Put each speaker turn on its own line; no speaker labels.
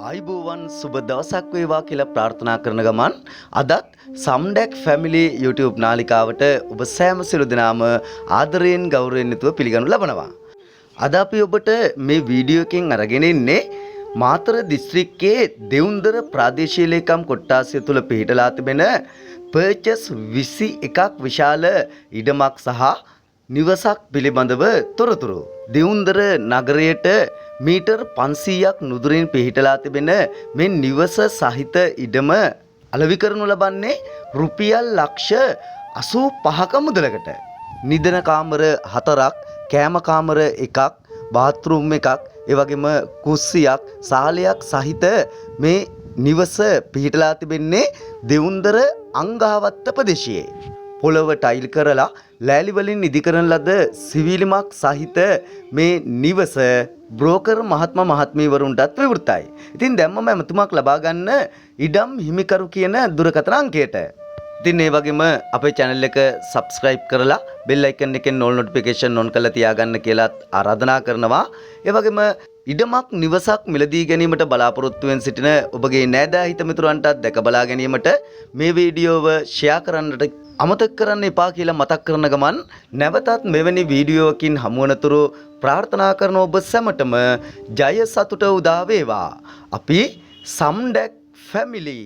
ආයිබෝවන් සුබ දවසක් වේවා කියලා ප්‍රාර්ථනා කරන ගමන් අදත් සම්ඩැක් ෆැමිලි YouTube නාලිකාවට ඔබ සෑම සිළු දෙනාම ආදරයෙන් ගෞරවයෙන් යුතුව පිළිගනු ලබනවා. අද අපි ඔබට මේ වීඩියෝ එකෙන් අරගෙන ඉන්නේ මාතර දිස්ත්‍රික්කයේ දෙවුන්දර ප්‍රාදේශීය ලේකම් කොට්ටාසය තුල පිහිටලා තිබෙන පර්චස් 21ක් විශාල ඉඩමක් සහ නිවසක් පිළිබඳව තොරතුරු. දෙවුන්දර නගරයට මීටර් 500ක් නුදුරින් පිහිටලා තිබෙන මේ නිවස සහිත ඉඩම අලෙවි කරනු ලබන්නේ රුපියල් ලක්ෂ 85ක මුදලකට. නිදන කාමර 4ක්, කෑම කාමර 1ක්, බාත්රූම් එකක්, ඒ වගේම කුස්සියක්, සාලයක් සහිත මේ නිවස පිහිටලා තිබෙන්නේ දෙවුන්දර අංගාවත්ත ප්‍රදේශයේ. පොළව ටයිල් කරලා ලෑලි වලින් ඉදි කරන ලද සිවිලිමක් සහිත මේ නිවස බ්‍රෝකර් මහත්මයා මහත්මීවරුන්ටත් විවෘතයි. ඉතින් දැම්මම ඇමතුමක් ලබා ගන්න ඉඩම් හිමිකරු කියන දුරකථන අංකයට. ඉතින් ඒ වගේම අපේ channel එක subscribe කරලා bell icon එකෙන් all notification on කරලා තියාගන්න කියලාත් ආරාධනා කරනවා. ඒ වගේම ඉඩමක් නිවසක් මිලදී ගැනීමට බලාපොරොත්තු වෙන සිටින ඔබගේ නෑදෑ හිත මිතුරන්ටත් දැක බලා ගැනීමට මේ වීඩියෝව share කරන්නට අමතක කරන්න එපා කියලා මතක් කරන ගමන් නැවතත් මෙවැනි වීඩියෝවකින් හමුවනතුරු ප්‍රාර්ථනා කරන ඔබ සැමටම ජය සතුට උදා වේවා. අපි සම්ඩැක් ෆැමිලි